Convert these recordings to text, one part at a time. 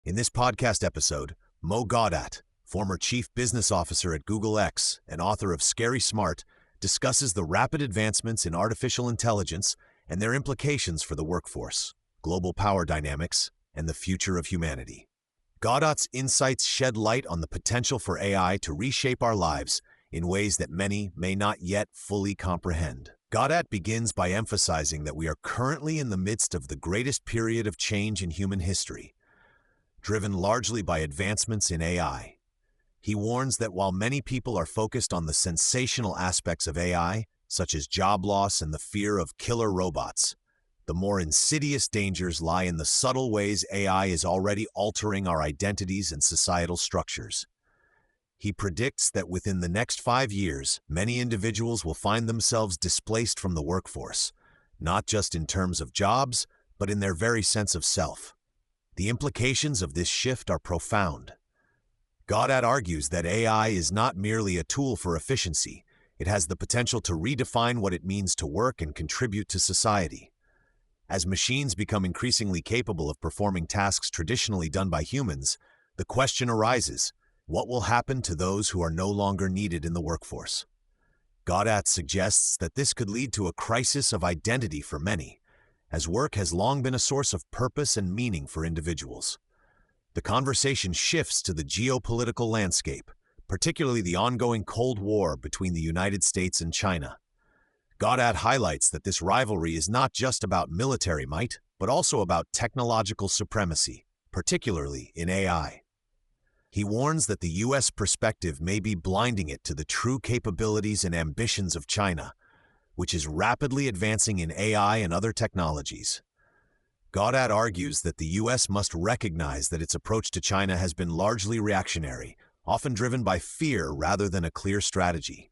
In this podcast episode, Gawdat, former chief business officer at Google X and author of Scary Smart, discusses the rapid advancements in artificial intelligence and their implications for the workforce, global power dynamics, and the future of humanity. Gawdat's insights shed light on the potential for AI to reshape our lives in ways that many may not yet fully comprehend. Gawdat begins by emphasizing that we are currently in the midst of the greatest period of change in human history, driven largely by advancements in AI. He warns that while many people are focused on the sensational aspects of AI, such as job loss and the fear of killer robots, the more insidious dangers lie in the subtle ways AI is already altering our identities and societal structures. He predicts that within the next 5 years, many individuals will find themselves displaced from the workforce, not just in terms of jobs, but in their very sense of self. The implications of this shift are profound. Gawdat argues that AI is not merely a tool for efficiency, it has the potential to redefine what it means to work and contribute to society. As machines become increasingly capable of performing tasks traditionally done by humans, the question arises, what will happen to those who are no longer needed in the workforce? Gawdat suggests that this could lead to a crisis of identity for many, as work has long been a source of purpose and meaning for individuals. The conversation shifts to the geopolitical landscape, particularly the ongoing Cold War between the United States and China. Gawdat highlights that this rivalry is not just about military might, but also about technological supremacy, particularly in AI. He warns that the U.S. perspective may be blinding it to the true capabilities and ambitions of China, which is rapidly advancing in AI and other technologies. Gawdat argues that the U.S. must recognize that its approach to China has been largely reactionary, often driven by fear rather than a clear strategy.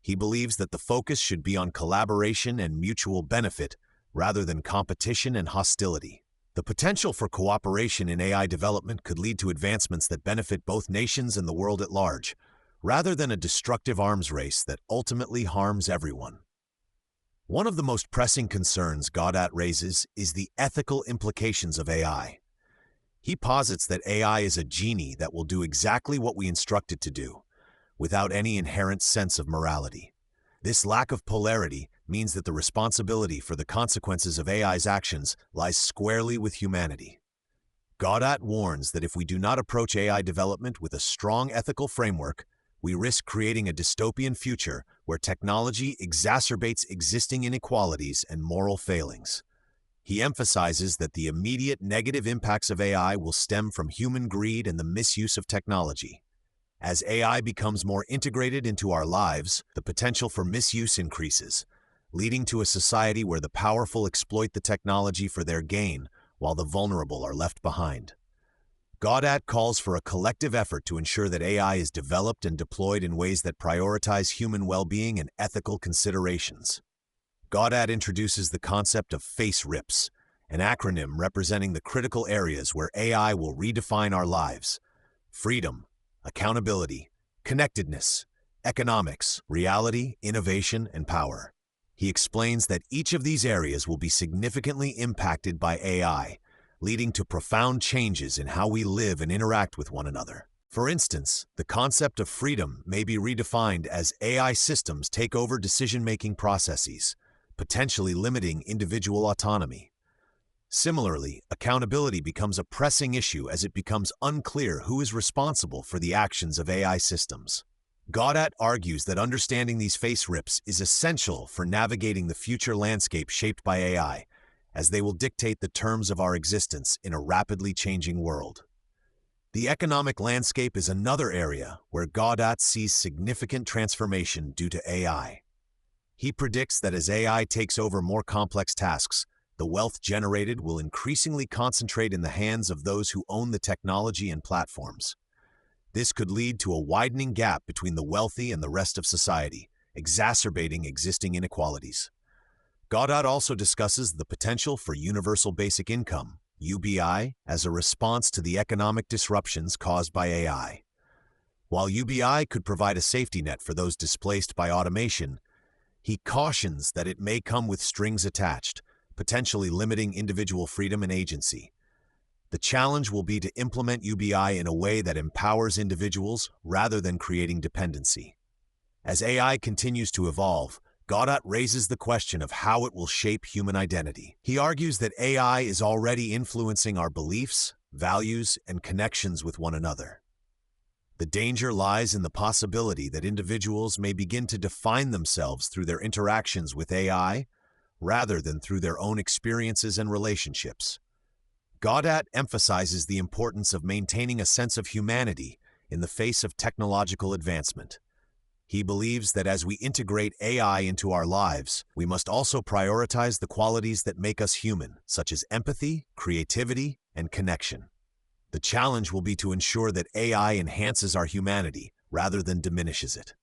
He believes that the focus should be on collaboration and mutual benefit rather than competition and hostility. The potential for cooperation in AI development could lead to advancements that benefit both nations and the world at large, rather than a destructive arms race that ultimately harms everyone. One of the most pressing concerns Gawdat raises is the ethical implications of AI. He posits that AI is a genie that will do exactly what we instruct it to do, without any inherent sense of morality. This lack of polarity means that the responsibility for the consequences of AI's actions lies squarely with humanity. Gawdat warns that if we do not approach AI development with a strong ethical framework, we risk creating a dystopian future where technology exacerbates existing inequalities and moral failings. He emphasizes that the immediate negative impacts of AI will stem from human greed and the misuse of technology. As AI becomes more integrated into our lives, the potential for misuse increases, leading to a society where the powerful exploit the technology for their gain while the vulnerable are left behind. Gawdat calls for a collective effort to ensure that AI is developed and deployed in ways that prioritize human well-being and ethical considerations. Gawdat introduces the concept of face rips, an acronym representing the critical areas where AI will redefine our lives: freedom, accountability, connectedness, economics, reality, innovation, and power. He explains that each of these areas will be significantly impacted by AI, leading to profound changes in how we live and interact with one another. For instance, the concept of freedom may be redefined as AI systems take over decision-making processes, potentially limiting individual autonomy. Similarly, accountability becomes a pressing issue as it becomes unclear who is responsible for the actions of AI systems. Gawdat argues that understanding these face rips is essential for navigating the future landscape shaped by AI, as they will dictate the terms of our existence in a rapidly changing world. The economic landscape is another area where Gawdat sees significant transformation due to AI. He predicts that as AI takes over more complex tasks, the wealth generated will increasingly concentrate in the hands of those who own the technology and platforms. This could lead to a widening gap between the wealthy and the rest of society, exacerbating existing inequalities. Gawdat also discusses the potential for universal basic income, UBI, as a response to the economic disruptions caused by AI. While UBI could provide a safety net for those displaced by automation, he cautions that it may come with strings attached, potentially limiting individual freedom and agency. The challenge will be to implement UBI in a way that empowers individuals rather than creating dependency. As AI continues to evolve, Gawdat raises the question of how it will shape human identity. He argues that AI is already influencing our beliefs, values, and connections with one another. The danger lies in the possibility that individuals may begin to define themselves through their interactions with AI, rather than through their own experiences and relationships. Gawdat emphasizes the importance of maintaining a sense of humanity in the face of technological advancement. He believes that as we integrate AI into our lives, we must also prioritize the qualities that make us human, such as empathy, creativity, and connection. The challenge will be to ensure that AI enhances our humanity rather than diminishes it.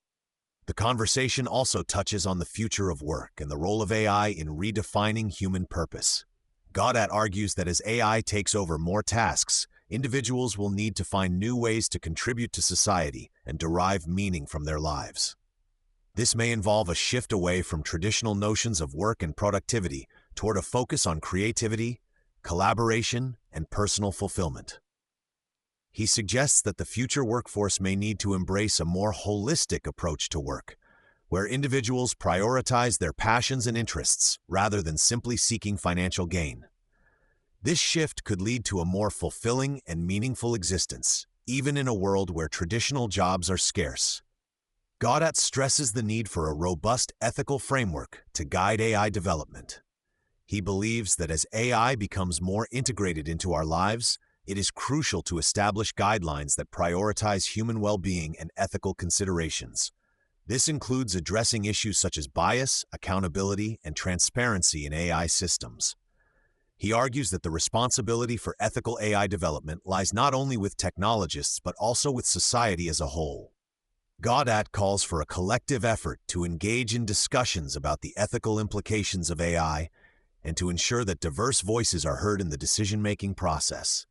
The conversation also touches on the future of work and the role of AI in redefining human purpose. Gawdat argues that as AI takes over more tasks, individuals will need to find new ways to contribute to society and derive meaning from their lives. This may involve a shift away from traditional notions of work and productivity toward a focus on creativity, collaboration, and personal fulfillment. He suggests that the future workforce may need to embrace a more holistic approach to work, where individuals prioritize their passions and interests rather than simply seeking financial gain. This shift could lead to a more fulfilling and meaningful existence, even in a world where traditional jobs are scarce. Gawdat stresses the need for a robust ethical framework to guide AI development. He believes that as AI becomes more integrated into our lives, it is crucial to establish guidelines that prioritize human well-being and ethical considerations. This includes addressing issues such as bias, accountability, and transparency in AI systems. He argues that the responsibility for ethical AI development lies not only with technologists but also with society as a whole. Gawdat calls for a collective effort to engage in discussions about the ethical implications of AI and to ensure that diverse voices are heard in the decision-making process.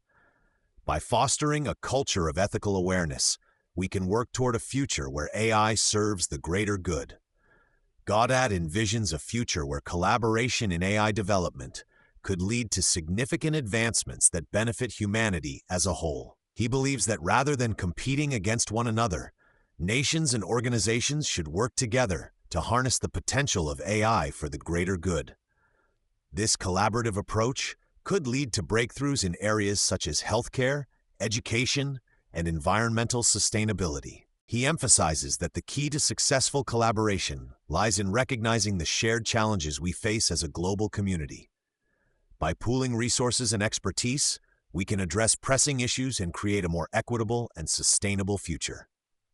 By fostering a culture of ethical awareness, we can work toward a future where AI serves the greater good. Gawdat envisions a future where collaboration in AI development could lead to significant advancements that benefit humanity as a whole. He believes that rather than competing against one another, nations and organizations should work together to harness the potential of AI for the greater good. This collaborative approach could lead to breakthroughs in areas such as healthcare, education, and environmental sustainability. He emphasizes that the key to successful collaboration lies in recognizing the shared challenges we face as a global community. By pooling resources and expertise, we can address pressing issues and create a more equitable and sustainable future.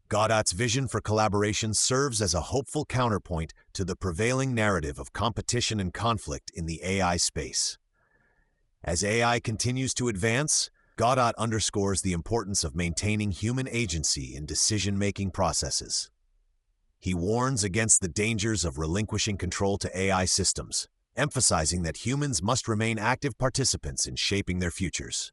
Gawdat's vision for collaboration serves as a hopeful counterpoint to the prevailing narrative of competition and conflict in the AI space. As AI continues to advance, Gawdat underscores the importance of maintaining human agency in decision-making processes. He warns against the dangers of relinquishing control to AI systems, emphasizing that humans must remain active participants in shaping their futures.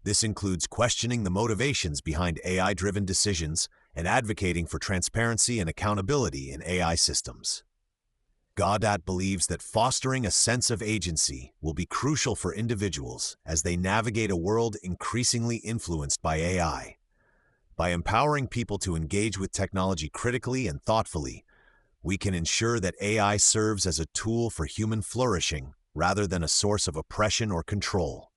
This includes questioning the motivations behind AI-driven decisions and advocating for transparency and accountability in AI systems. Gawdat believes that fostering a sense of agency will be crucial for individuals as they navigate a world increasingly influenced by AI. By empowering people to engage with technology critically and thoughtfully, we can ensure that AI serves as a tool for human flourishing rather than a source of oppression or control.